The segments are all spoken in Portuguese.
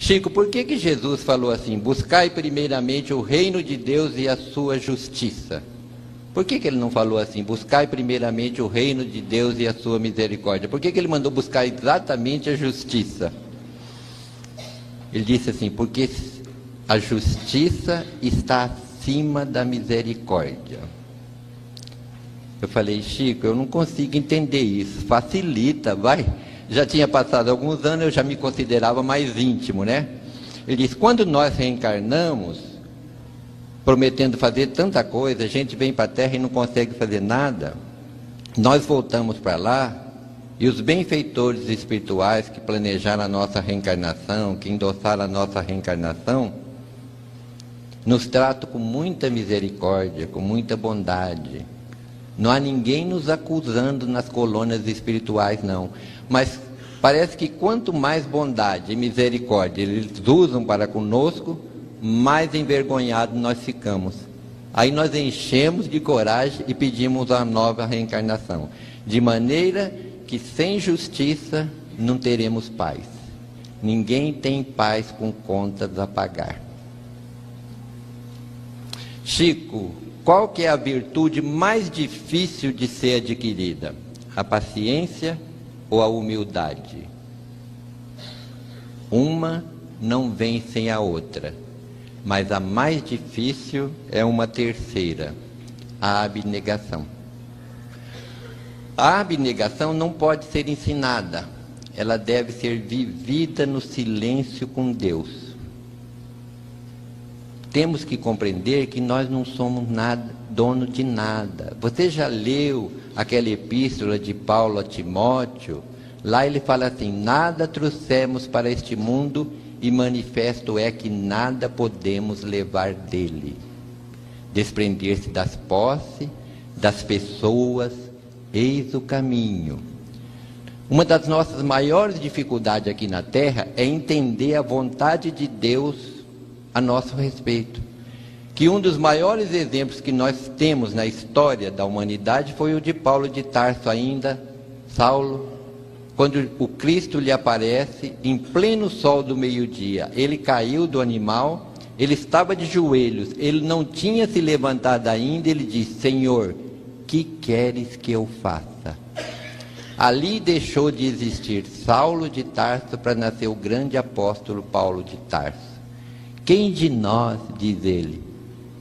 Chico, por que Jesus falou assim, buscai primeiramente o reino de Deus e a sua justiça? Por que ele não falou assim, buscai primeiramente o reino de Deus e a sua misericórdia? Por que ele mandou buscar exatamente a justiça? Ele disse assim, porque a justiça está acima da misericórdia. Eu falei, Chico, eu não consigo entender isso, facilita, vai. Já tinha passado alguns anos, eu já me considerava mais íntimo, né? Ele disse, quando nós reencarnamos, prometendo fazer tanta coisa, a gente vem para a Terra e não consegue fazer nada, nós voltamos para lá, e os benfeitores espirituais que planejaram a nossa reencarnação, que endossaram a nossa reencarnação, nos tratam com muita misericórdia, com muita bondade. Não há ninguém nos acusando nas colônias espirituais, não. Mas parece que quanto mais bondade e misericórdia eles usam para conosco, mais envergonhados nós ficamos. Aí nós enchemos de coragem e pedimos a nova reencarnação. De maneira que sem justiça não teremos paz. Ninguém tem paz com contas a pagar. Chico, qual que é a virtude mais difícil de ser adquirida? A paciência ou a humildade? Uma não vem sem a outra, mas a mais difícil é uma terceira, a abnegação. A abnegação não pode ser ensinada, ela deve ser vivida no silêncio com Deus. Temos que compreender que nós não somos nada, dono de nada. Você já leu aquela epístola de Paulo a Timóteo? Lá ele fala assim, nada trouxemos para este mundo e manifesto é que nada podemos levar dele. Desprender-se das posses, das pessoas, eis o caminho. Uma das nossas maiores dificuldades aqui na Terra é entender a vontade de Deus a nosso respeito. Que um dos maiores exemplos que nós temos na história da humanidade foi o de Paulo de Tarso ainda, Saulo, quando o Cristo lhe aparece em pleno sol do meio-dia. Ele caiu do animal, ele estava de joelhos, ele não tinha se levantado ainda, ele disse, Senhor, que queres que eu faça? Ali deixou de existir Saulo de Tarso para nascer o grande apóstolo Paulo de Tarso. Quem de nós, diz ele,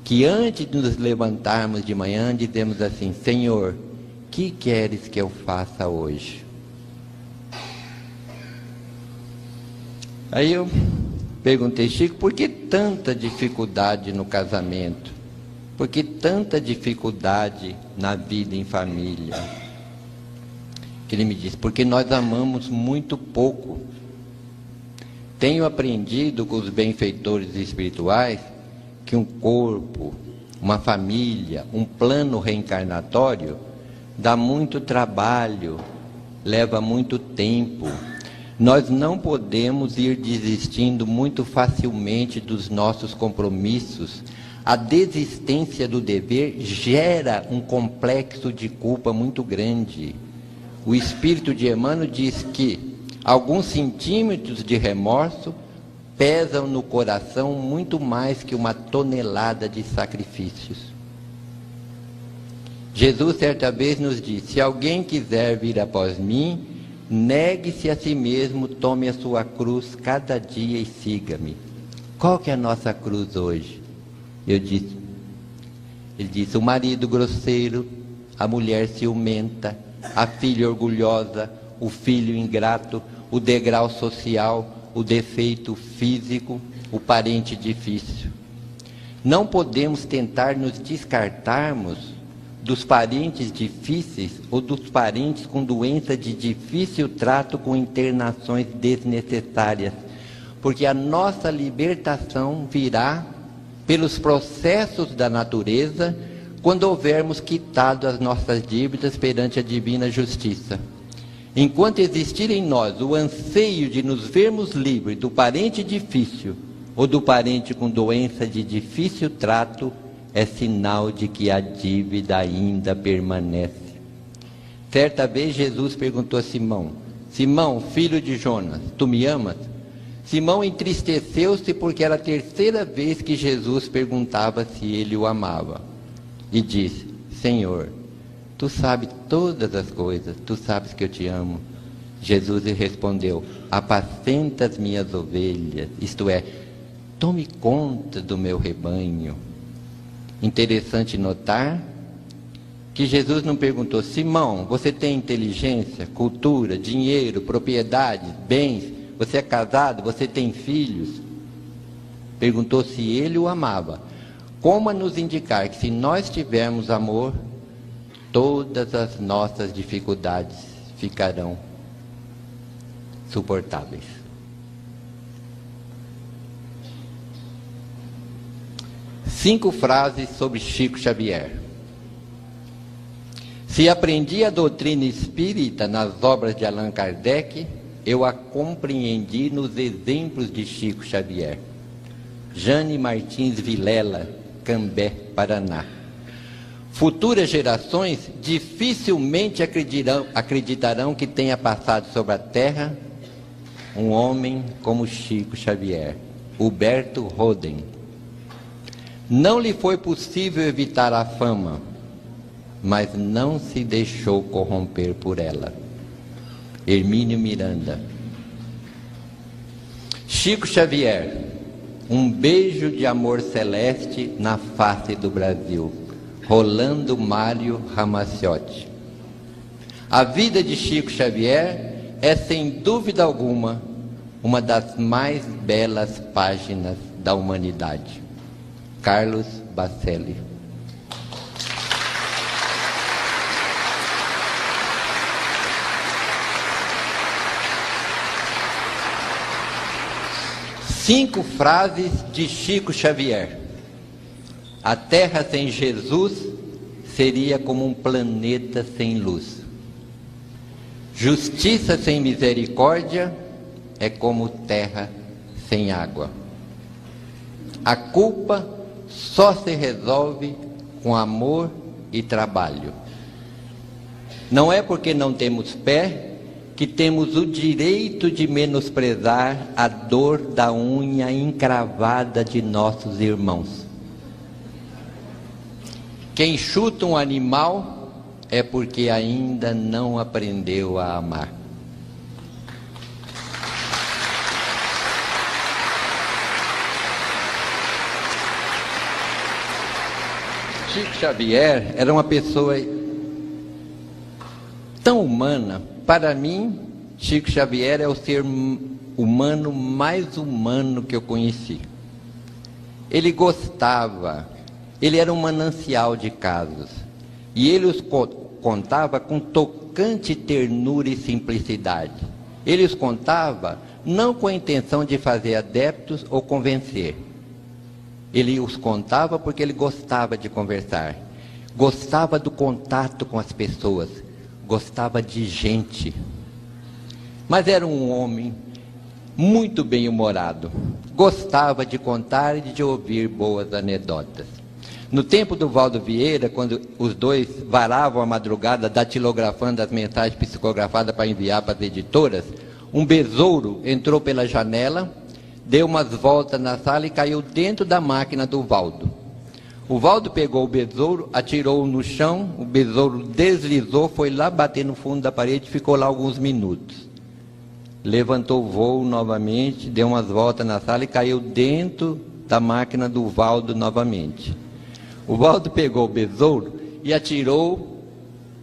que antes de nos levantarmos de manhã, dizemos assim, Senhor, que queres que eu faça hoje? Aí eu perguntei, Chico, por que tanta dificuldade no casamento? Por que tanta dificuldade na vida em família? Ele me disse, porque nós amamos muito pouco. Tenho aprendido com os benfeitores espirituais que um corpo, uma família, um plano reencarnatório dá muito trabalho, leva muito tempo. Nós não podemos ir desistindo muito facilmente dos nossos compromissos. A desistência do dever gera um complexo de culpa muito grande. O espírito de Emmanuel diz que alguns centímetros de remorso pesam no coração muito mais que uma tonelada de sacrifícios. Jesus certa vez nos disse, se alguém quiser vir após mim, negue-se a si mesmo, tome a sua cruz cada dia e siga-me. Qual que é a nossa cruz hoje? Ele disse, o marido grosseiro, a mulher ciumenta, a filha orgulhosa, o filho ingrato, o degrau social, o defeito físico, o parente difícil. Não podemos tentar nos descartarmos dos parentes difíceis ou dos parentes com doença de difícil trato com internações desnecessárias, porque a nossa libertação virá pelos processos da natureza quando houvermos quitado as nossas dívidas perante a divina justiça. Enquanto existir em nós o anseio de nos vermos livres do parente difícil ou do parente com doença de difícil trato, é sinal de que a dívida ainda permanece. Certa vez Jesus perguntou a Simão, Simão, filho de Jonas, tu me amas? Simão entristeceu-se porque era a terceira vez que Jesus perguntava se ele o amava. E disse: Senhor, tu sabes todas as coisas, tu sabes que eu te amo. Jesus lhe respondeu: apacenta as minhas ovelhas, isto é, tome conta do meu rebanho. Interessante notar que Jesus não perguntou: Simão, você tem inteligência, cultura, dinheiro, propriedades, bens? Você é casado? Você tem filhos? Perguntou se ele o amava. Como a nos indicar que se nós tivermos amor, todas as nossas dificuldades ficarão suportáveis. Cinco frases sobre Chico Xavier. Se aprendi a doutrina espírita nas obras de Allan Kardec, eu a compreendi nos exemplos de Chico Xavier. Jane Martins Vilela, Cambé, Paraná. Futuras gerações dificilmente acreditarão que tenha passado sobre a Terra um homem como Chico Xavier. Huberto Roden. Não lhe foi possível evitar a fama, mas não se deixou corromper por ela. Hermínio Miranda. Chico Xavier, um beijo de amor celeste na face do Brasil. Rolando Mário Ramaciotti. A vida de Chico Xavier é, sem dúvida alguma, uma das mais belas páginas da humanidade. Carlos Bacelli. Cinco frases de Chico Xavier. A Terra sem Jesus seria como um planeta sem luz. Justiça sem misericórdia é como terra sem água. A culpa só se resolve com amor e trabalho. Não é porque não temos pé que temos o direito de menosprezar a dor da unha encravada de nossos irmãos. Quem chuta um animal é porque ainda não aprendeu a amar. Chico Xavier era uma pessoa tão humana. Para mim, Chico Xavier é o ser humano mais humano que eu conheci. Ele gostava, ele era um manancial de casos, e ele os contava com tocante ternura e simplicidade. Ele os contava não com a intenção de fazer adeptos ou convencer. Ele os contava porque ele gostava de conversar, gostava do contato com as pessoas, gostava de gente. Mas era um homem muito bem-humorado, gostava de contar e de ouvir boas anedotas. No tempo do Valdo Vieira, quando os dois varavam a madrugada datilografando as mensagens psicografadas para enviar para as editoras, um besouro entrou pela janela, deu umas voltas na sala e caiu dentro da máquina do Valdo. O Valdo pegou o besouro, atirou-o no chão, o besouro deslizou, foi lá bater no fundo da parede e ficou lá alguns minutos. Levantou o voo novamente, deu umas voltas na sala e caiu dentro da máquina do Valdo novamente. O Valdo pegou o besouro e atirou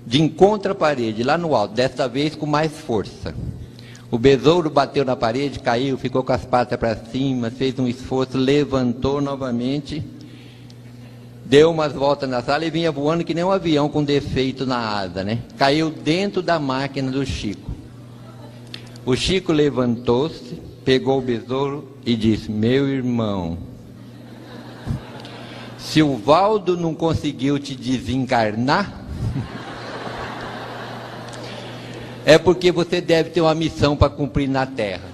de encontro à parede, lá no alto, desta vez com mais força. O besouro bateu na parede, caiu, ficou com as patas para cima, fez um esforço, levantou novamente, deu umas voltas na sala e vinha voando que nem um avião com defeito na asa, né? Caiu dentro da máquina do Chico. O Chico levantou-se, pegou o besouro e disse: meu irmão, se o Valdo não conseguiu te desencarnar, é porque você deve ter uma missão para cumprir na Terra.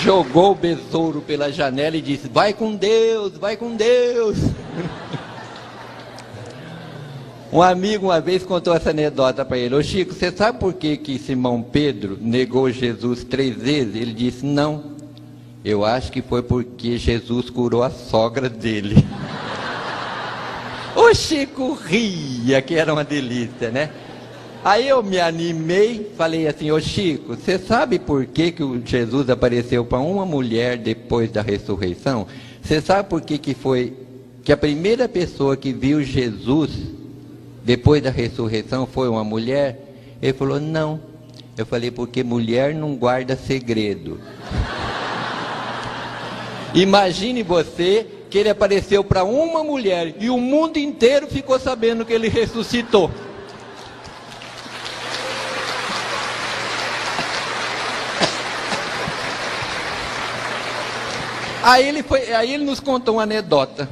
jogou o besouro pela janela e disse: vai com Deus, vai com Deus. Um amigo uma vez contou essa anedota para ele: ô Chico, você sabe por que Simão Pedro negou Jesus 3 vezes? Ele disse: não, eu acho que foi porque Jesus curou a sogra dele. O Chico ria, que era uma delícia, né? Aí eu me animei, falei assim: ô Chico, você sabe por que o Jesus apareceu para uma mulher depois da ressurreição? Você sabe por que foi que a primeira pessoa que viu Jesus depois da ressurreição foi uma mulher? Ele falou: não. Eu falei: porque mulher não guarda segredo. Imagine você que ele apareceu para uma mulher e o mundo inteiro ficou sabendo que ele ressuscitou. Aí ele nos contou uma anedota.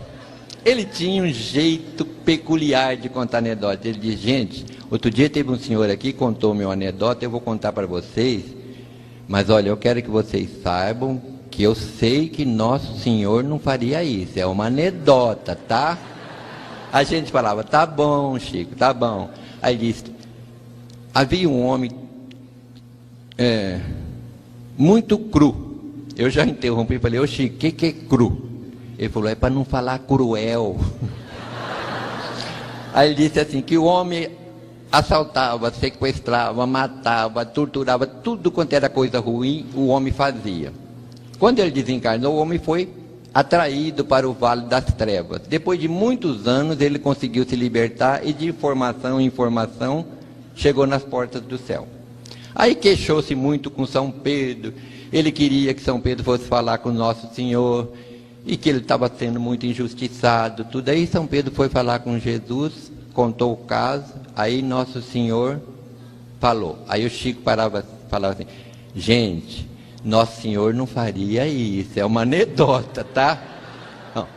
Ele tinha um jeito peculiar de contar anedota. Ele disse: gente, outro dia teve um senhor aqui, contou-me uma anedota, eu vou contar para vocês, mas olha, eu quero que vocês saibam que eu sei que Nosso Senhor não faria isso, é uma anedota, tá? A gente falava: tá bom, Chico, tá bom. Aí ele disse: havia um homem muito cru. Eu já interrompi e falei: ô Chico, o que é cru? Ele falou: é para não falar cruel. Aí ele disse assim, que o homem assaltava, sequestrava, matava, torturava, tudo quanto era coisa ruim, o homem fazia. Quando ele desencarnou, o homem foi atraído para o Vale das Trevas. Depois de muitos anos, ele conseguiu se libertar e de informação em informação, chegou nas portas do céu. Aí queixou-se muito com São Pedro. Ele queria que São Pedro fosse falar com Nosso Senhor e que ele estava sendo muito injustiçado, tudo. Aí São Pedro foi falar com Jesus, contou o caso, aí Nosso Senhor falou. Aí o Chico falava assim: gente, Nosso Senhor não faria isso, é uma anedota, tá? Não.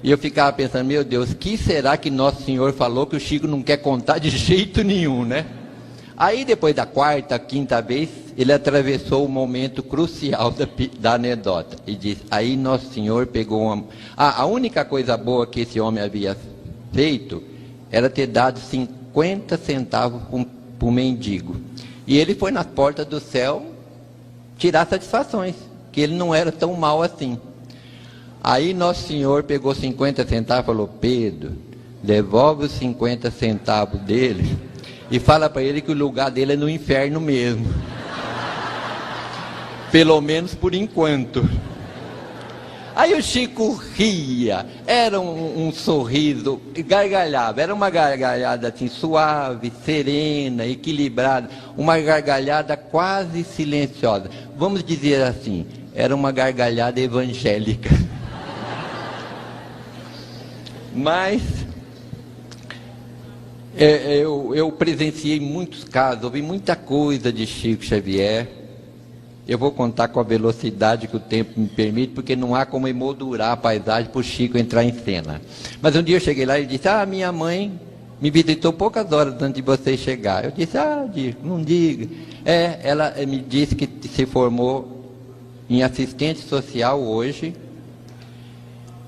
E eu ficava pensando: meu Deus, que será que Nosso Senhor falou que o Chico não quer contar de jeito nenhum, né? Aí depois da quarta, quinta vez, ele atravessou o momento crucial da anedota e disse: aí Nosso Senhor pegou uma... a única coisa boa que esse homem havia feito era ter dado 50 centavos para o mendigo. E ele foi nas portas do céu tirar satisfações, que ele não era tão mal assim. Aí Nosso Senhor pegou 50 centavos e falou: Pedro, devolve os 50 centavos dele e fala para ele que o lugar dele é no inferno mesmo. Pelo menos por enquanto. Aí o Chico ria, era um sorriso, gargalhava, era uma gargalhada assim, suave, serena, equilibrada, uma gargalhada quase silenciosa. Vamos dizer assim, era uma gargalhada evangélica. Mas eu presenciei muitos casos, ouvi muita coisa de Chico Xavier. Eu vou contar com a velocidade que o tempo me permite, porque não há como emoldurar a paisagem para o Chico entrar em cena. Mas um dia eu cheguei lá e disse: ah, minha mãe me visitou poucas horas antes de você chegar. Eu disse: ah, não diga. Ela me disse que se formou em assistente social hoje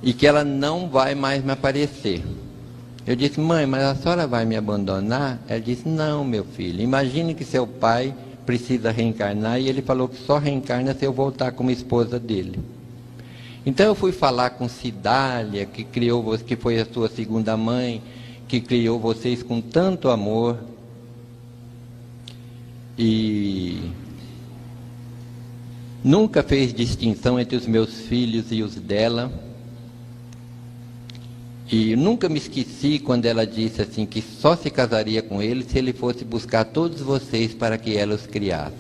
e que ela não vai mais me aparecer. Eu disse: mãe, mas a senhora vai me abandonar? Ela disse: não, meu filho, imagine que seu pai precisa reencarnar, e ele falou que só reencarna se eu voltar como esposa dele. Então eu fui falar com Cidália, que foi a sua segunda mãe, que criou vocês com tanto amor, e nunca fez distinção entre os meus filhos e os dela. E nunca me esqueci quando ela disse assim, que só se casaria com ele se ele fosse buscar todos vocês para que ela os criasse.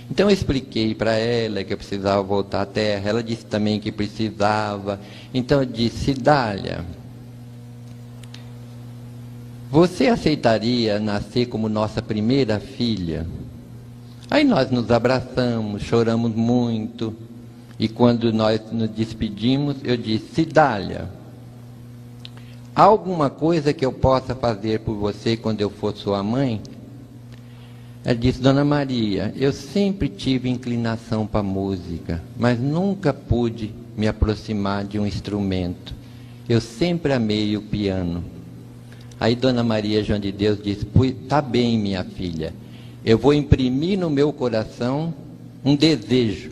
Então eu expliquei para ela que eu precisava voltar à Terra. Ela disse também que precisava. Então eu disse: Cidália, você aceitaria nascer como nossa primeira filha? Aí nós nos abraçamos, choramos muito. E quando nós nos despedimos, eu disse: Cidália, há alguma coisa que eu possa fazer por você quando eu for sua mãe? Ela disse: Dona Maria, eu sempre tive inclinação para música, mas nunca pude me aproximar de um instrumento. Eu sempre amei o piano. Aí Dona Maria João de Deus disse: tá bem, minha filha, eu vou imprimir no meu coração um desejo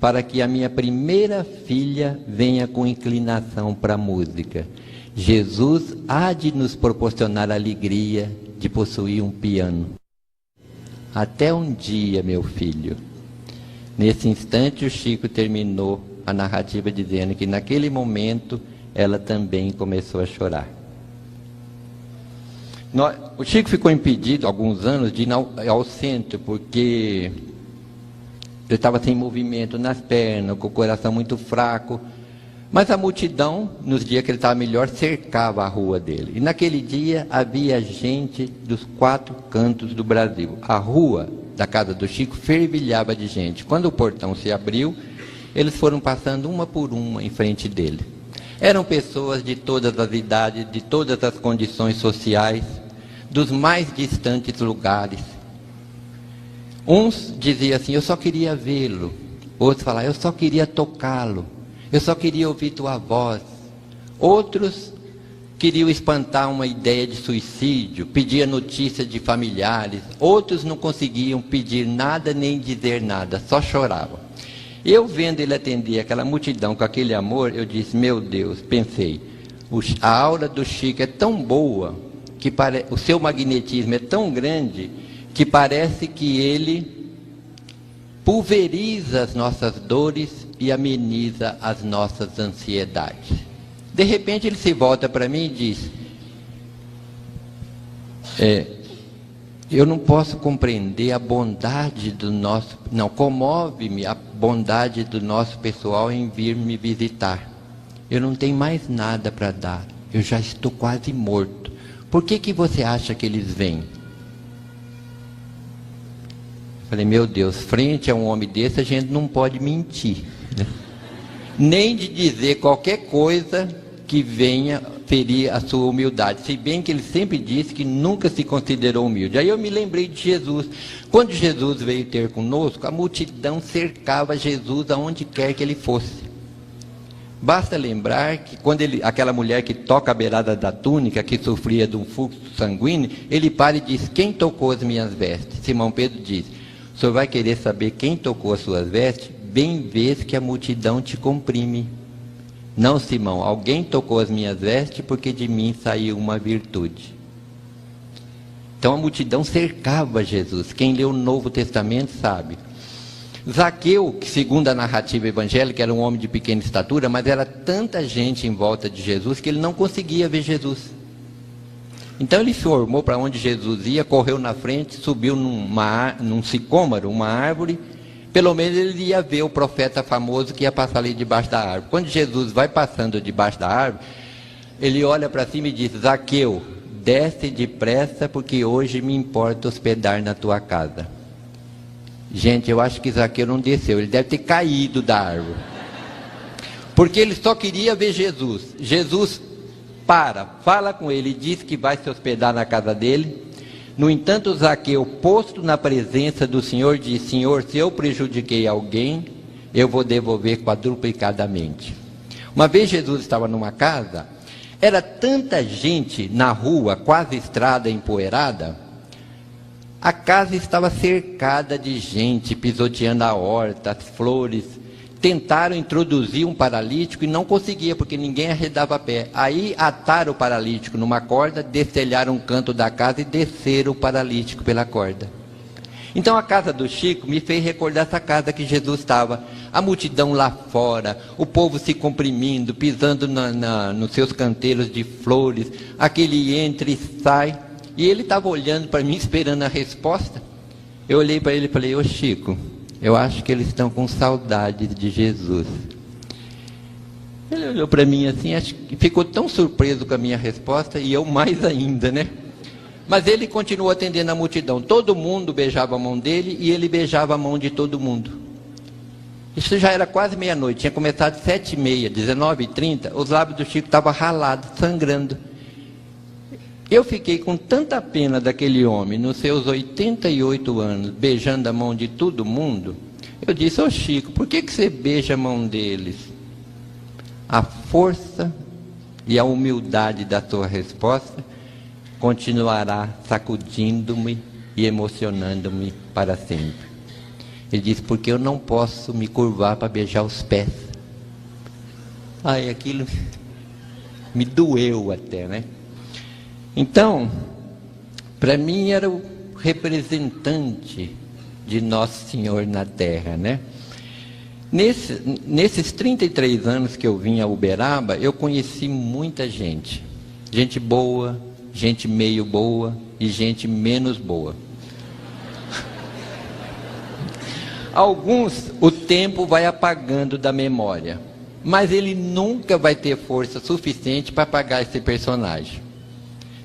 para que a minha primeira filha venha com inclinação para a música. Jesus há de nos proporcionar a alegria de possuir um piano. Até um dia, meu filho. Nesse instante, o Chico terminou a narrativa dizendo que naquele momento ela também começou a chorar. O Chico ficou impedido, há alguns anos, de ir ao centro, porque ele estava sem movimento nas pernas, com o coração muito fraco. Mas a multidão, nos dias que ele estava melhor, cercava a rua dele. E naquele dia havia gente dos 4 cantos do Brasil. A rua da casa do Chico fervilhava de gente. Quando o portão se abriu, eles foram passando uma por uma em frente dele. Eram pessoas de todas as idades, de todas as condições sociais, dos mais distantes lugares. Uns diziam assim: eu só queria vê-lo. Outros falavam: eu só queria tocá-lo. Eu só queria ouvir tua voz. Outros queriam espantar uma ideia de suicídio, pediam notícias de familiares. Outros não conseguiam pedir nada nem dizer nada, só choravam. Eu vendo ele atender aquela multidão com aquele amor, eu disse: meu Deus, pensei, a aura do Chico é tão boa, que o seu magnetismo é tão grande, que parece que ele pulveriza as nossas dores e ameniza as nossas ansiedades. De repente ele se volta para mim e diz: eu não posso compreender a bondade do nosso... Não, comove-me a bondade do nosso pessoal em vir me visitar. Eu não tenho mais nada para dar. Eu já estou quase morto. Por que você acha que eles vêm? Falei: meu Deus, frente a um homem desse a gente não pode mentir, né? Nem de dizer qualquer coisa que venha ferir a sua humildade, se bem que ele sempre disse que nunca se considerou humilde. Aí eu me lembrei de Jesus. Quando Jesus veio ter conosco, a multidão cercava Jesus aonde quer que ele fosse. Basta lembrar que quando aquela mulher que toca a beirada da túnica, que sofria de um fluxo sanguíneo, ele para e diz: quem tocou as minhas vestes? Simão Pedro diz: o senhor vai querer saber quem tocou as suas vestes? Bem vês que a multidão te comprime. Não, Simão, alguém tocou as minhas vestes, porque de mim saiu uma virtude. Então a multidão cercava Jesus. Quem lê o Novo Testamento sabe. Zaqueu, que segundo a narrativa evangélica era um homem de pequena estatura, mas era tanta gente em volta de Jesus que ele não conseguia ver Jesus. Então ele formou para onde Jesus ia, correu na frente, subiu num sicômoro, uma árvore. Pelo menos ele ia ver o profeta famoso que ia passar ali debaixo da árvore. Quando Jesus vai passando debaixo da árvore, ele olha para cima e diz: Zaqueu, desce depressa, porque hoje me importa hospedar na tua casa. Gente, eu acho que Zaqueu não desceu, ele deve ter caído da árvore. Porque ele só queria ver Jesus. Jesus fala com ele e diz que vai se hospedar na casa dele. No entanto, Zaqueu, posto na presença do Senhor, diz: Senhor, se eu prejudiquei alguém, eu vou devolver quadruplicadamente. Uma vez Jesus estava numa casa, era tanta gente na rua, quase estrada empoeirada, a casa estava cercada de gente, pisoteando a horta, as flores. Tentaram introduzir um paralítico e não conseguia, porque ninguém arredava pé. Aí ataram o paralítico numa corda, destelharam um canto da casa e desceram o paralítico pela corda. Então a casa do Chico me fez recordar essa casa que Jesus estava. A multidão lá fora, o povo se comprimindo, pisando nos seus canteiros de flores, aquele entra e sai. E ele estava olhando para mim, esperando a resposta. Eu olhei para ele e falei: ô Chico, eu acho que eles estão com saudades de Jesus. Ele olhou para mim assim, acho que ficou tão surpreso com a minha resposta, e eu mais ainda, né? Mas ele continuou atendendo a multidão. Todo mundo beijava a mão dele e ele beijava a mão de todo mundo. Isso já era quase meia-noite, tinha começado 7h30, 19h30, os lábios do Chico estavam ralados, sangrando. Eu fiquei com tanta pena daquele homem, nos seus 88 anos, beijando a mão de todo mundo. Eu disse: ô Chico, por que você beija a mão deles? A força e a humildade da sua resposta continuará sacudindo-me e emocionando-me para sempre. Ele disse: porque eu não posso me curvar para beijar os pés. Ai, aquilo me doeu até, né? Então, para mim era o representante de Nosso Senhor na Terra, né? Nesses 33 anos que eu vim a Uberaba, eu conheci muita gente. Gente boa, gente meio boa e gente menos boa. Alguns o tempo vai apagando da memória, mas ele nunca vai ter força suficiente para apagar esse personagem.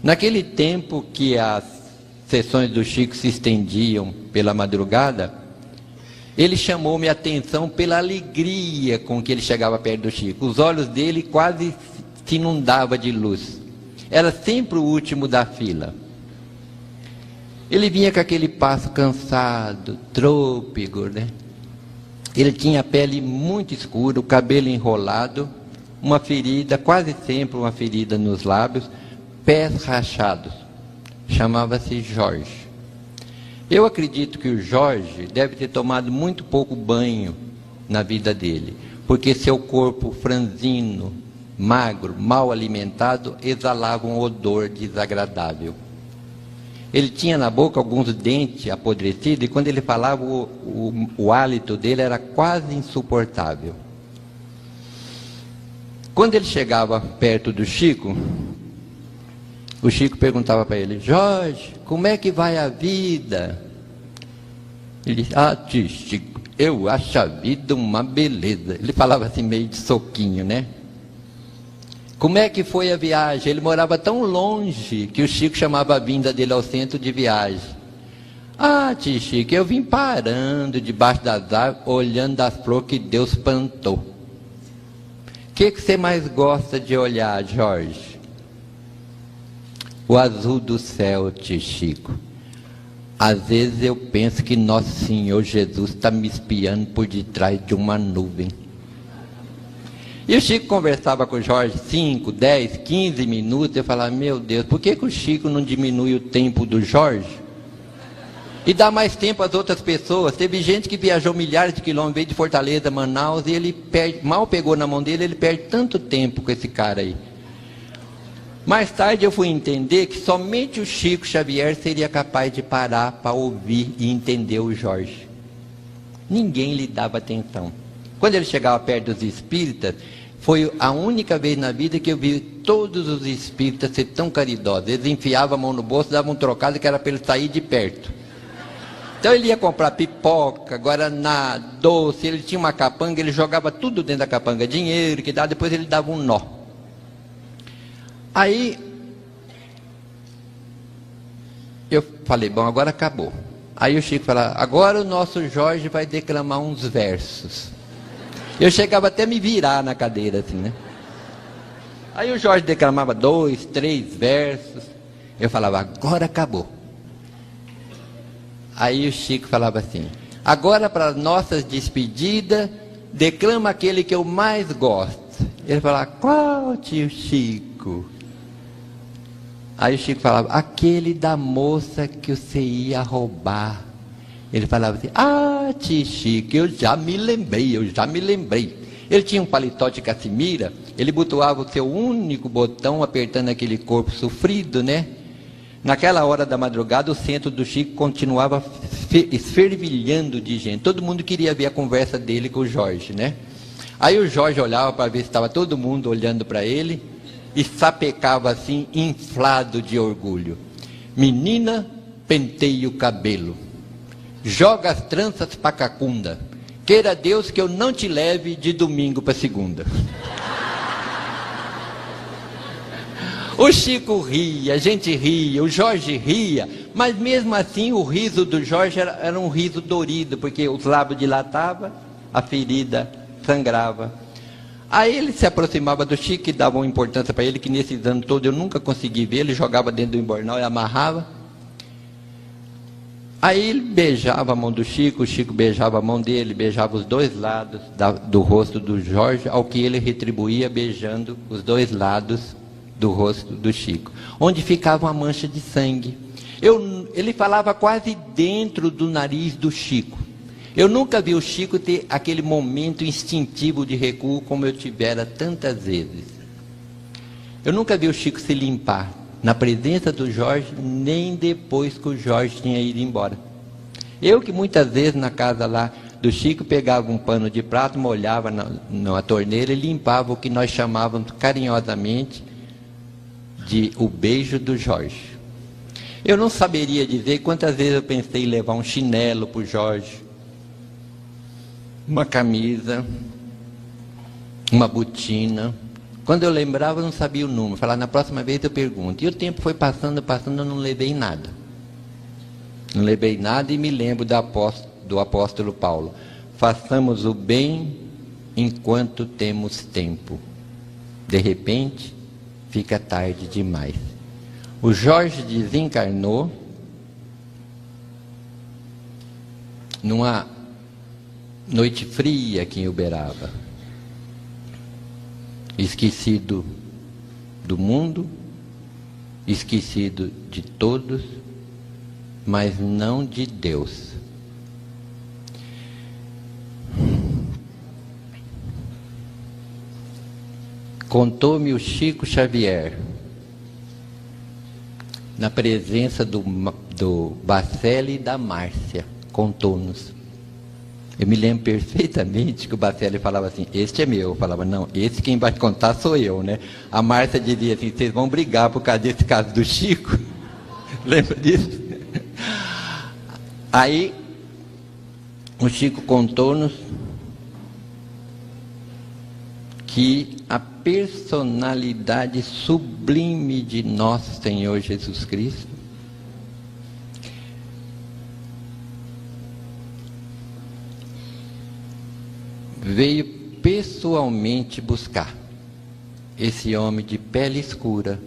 Naquele tempo que as sessões do Chico se estendiam pela madrugada, ele chamou minha atenção pela alegria com que ele chegava perto do Chico. Os olhos dele quase se inundavam de luz. Era sempre o último da fila. Ele vinha com aquele passo cansado, trôpego, né? Ele tinha a pele muito escura, o cabelo enrolado, uma ferida, quase sempre uma ferida nos lábios, pés rachados. Chamava-se Jorge. Eu acredito que o Jorge deve ter tomado muito pouco banho na vida dele, porque seu corpo franzino, magro, mal alimentado, exalava um odor desagradável. Ele tinha na boca alguns dentes apodrecidos, e quando ele falava, o hálito dele era quase insuportável. Quando ele chegava perto do Chico, o Chico perguntava para ele: Jorge, como é que vai a vida? Ele disse: ah, tio Chico, eu acho a vida uma beleza. Ele falava assim meio de soquinho, né? Como é que foi a viagem? Ele morava tão longe que o Chico chamava a vinda dele ao centro de viagem. Ah, tio Chico, eu vim parando debaixo das árvores, olhando as flores que Deus plantou. O que você mais gosta de olhar, Jorge? O azul do céu, tio Chico. Às vezes eu penso que Nosso Senhor Jesus está me espiando por detrás de uma nuvem. E o Chico conversava com o Jorge 5, 10, 15 minutos. Eu falava: meu Deus, por que o Chico não diminui o tempo do Jorge? E dá mais tempo às outras pessoas. Teve gente que viajou milhares de quilômetros, veio de Fortaleza, Manaus, e ele mal pegou na mão dele, ele perde tanto tempo com esse cara aí. Mais tarde eu fui entender que somente o Chico Xavier seria capaz de parar para ouvir e entender o Jorge. Ninguém lhe dava atenção. Quando ele chegava perto dos espíritas, foi a única vez na vida que eu vi todos os espíritas ser tão caridosos. Eles enfiavam a mão no bolso, davam um trocado que era para ele sair de perto. Então ele ia comprar pipoca, guaraná, doce, ele tinha uma capanga, ele jogava tudo dentro da capanga, dinheiro que dava, depois ele dava um nó. Aí eu falei: bom, agora acabou. Aí o Chico falava: agora o nosso Jorge vai declamar uns versos. Eu chegava até a me virar na cadeira assim, né? Aí o Jorge declamava 2, 3 versos. Eu falava: agora acabou. Aí o Chico falava assim: agora, para nossas despedidas, declama aquele que eu mais gosto. Ele falava: qual, tio Chico? Aí o Chico falava: aquele da moça que você ia roubar. Ele falava assim: ah, tio Chico, eu já me lembrei. Ele tinha um paletó de casimira, ele botoava o seu único botão, apertando aquele corpo sofrido, né? Naquela hora da madrugada, o centro do Chico continuava esfervilhando de gente. Todo mundo queria ver a conversa dele com o Jorge, né? Aí o Jorge olhava para ver se estava todo mundo olhando para ele e sapecava assim, inflado de orgulho: menina, penteie o cabelo, joga as tranças para cacunda, queira Deus que eu não te leve de domingo para segunda. O Chico ria, a gente ria, o Jorge ria, mas mesmo assim o riso do Jorge era um riso dorido, porque os lábios dilatavam, a ferida sangrava. Aí ele se aproximava do Chico e dava uma importância para ele, que nesses anos todos eu nunca consegui ver. Ele jogava dentro do embornal e amarrava. Aí ele beijava a mão do Chico, o Chico beijava a mão dele, beijava os dois lados do rosto do Jorge, ao que ele retribuía beijando os dois lados do rosto do Chico, onde ficava uma mancha de sangue. Ele falava quase dentro do nariz do Chico. Eu nunca vi o Chico ter aquele momento instintivo de recuo como eu tivera tantas vezes. Eu nunca vi o Chico se limpar na presença do Jorge, nem depois que o Jorge tinha ido embora. Eu que muitas vezes na casa lá do Chico pegava um pano de prato, molhava na torneira e limpava o que nós chamávamos carinhosamente de o beijo do Jorge. Eu não saberia dizer quantas vezes eu pensei em levar um chinelo para o Jorge, uma camisa, uma botina. Quando eu lembrava, eu não sabia o número. Falava, na próxima vez eu pergunto. E o tempo foi passando, eu não levei nada. Não levei nada e me lembro do apóstolo Paulo. Façamos o bem enquanto temos tempo. De repente, fica tarde demais. O Jorge desencarnou numa noite fria aqui em Uberaba. Esquecido do mundo, esquecido de todos, mas não de Deus. Contou-me o Chico Xavier, na presença do Bacelli e da Márcia, contou-nos. Eu me lembro perfeitamente que o Bacelli falava assim, este é meu. Eu falava, não, esse quem vai contar sou eu, né? A Márcia dizia assim, vocês vão brigar por causa desse caso do Chico? Lembra disso? Aí, o Chico contou-nos que a personalidade sublime de nosso Senhor Jesus Cristo veio pessoalmente buscar esse homem de pele escura,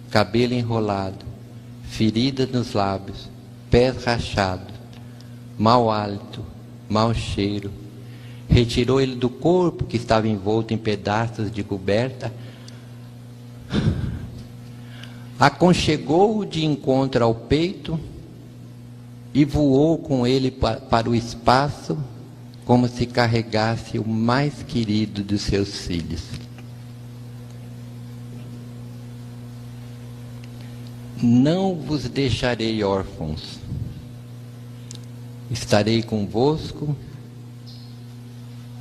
cabelo enrolado, feridas nos lábios, pés rachados, mau hálito, mau cheiro. Retirou ele do corpo que estava envolto em pedaços de coberta, aconchegou-o de encontro ao peito e voou com ele para o espaço, como se carregasse o mais querido dos seus filhos. Não vos deixarei órfãos, estarei convosco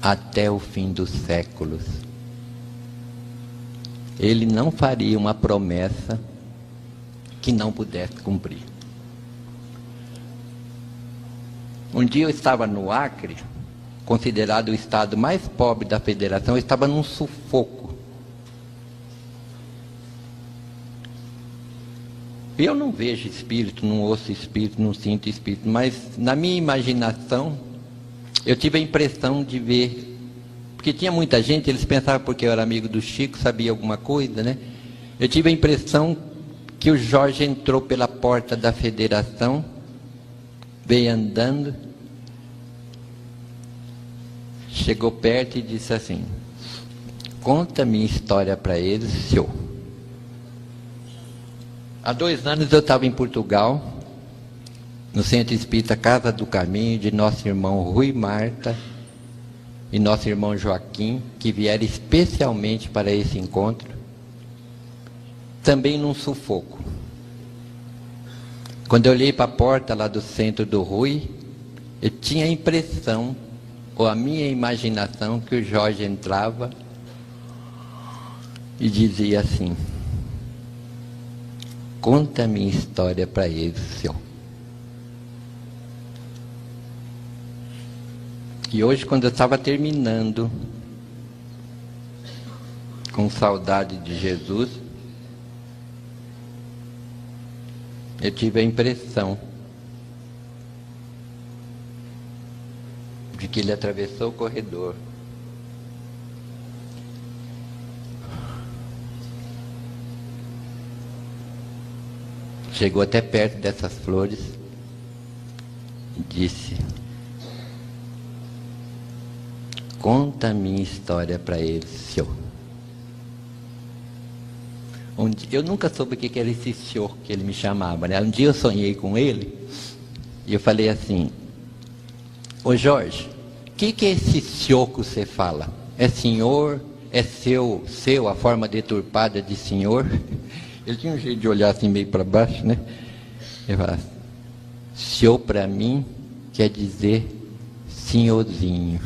até o fim dos séculos. Ele não faria uma promessa que não pudesse cumprir. Um dia eu estava no Acre, considerado o estado mais pobre da federação, eu estava num sufoco. Eu não vejo espírito, não ouço espírito, não sinto espírito, mas na minha imaginação, eu tive a impressão de ver, porque tinha muita gente, eles pensavam porque eu era amigo do Chico, sabia alguma coisa, né? Eu tive a impressão que o Jorge entrou pela porta da federação, veio andando, chegou perto e disse assim, conta minha história para eles, senhor. Há 2 anos eu estava em Portugal, no Centro Espírita Casa do Caminho, de nosso irmão Rui Marta e nosso irmão Joaquim, que vieram especialmente para esse encontro, também num sufoco. Quando eu olhei para a porta lá do centro do Rui, eu tinha a impressão, ou a minha imaginação, que o Jorge entrava e dizia assim, conta a minha história para eles, senhor. E hoje, quando eu estava terminando, com saudade de Jesus, eu tive a impressão de que ele atravessou o corredor chegou até perto dessas flores e disse: conta a minha história para ele, senhor. Eu nunca soube o que era esse senhor que ele me chamava, né? Um dia eu sonhei com ele e eu falei assim: ô Jorge, o que é esse senhor que você fala? É senhor? É seu, a forma deturpada de senhor? Ele tinha um jeito de olhar assim meio para baixo, né? Ele falava: senhor para mim quer dizer senhorzinho.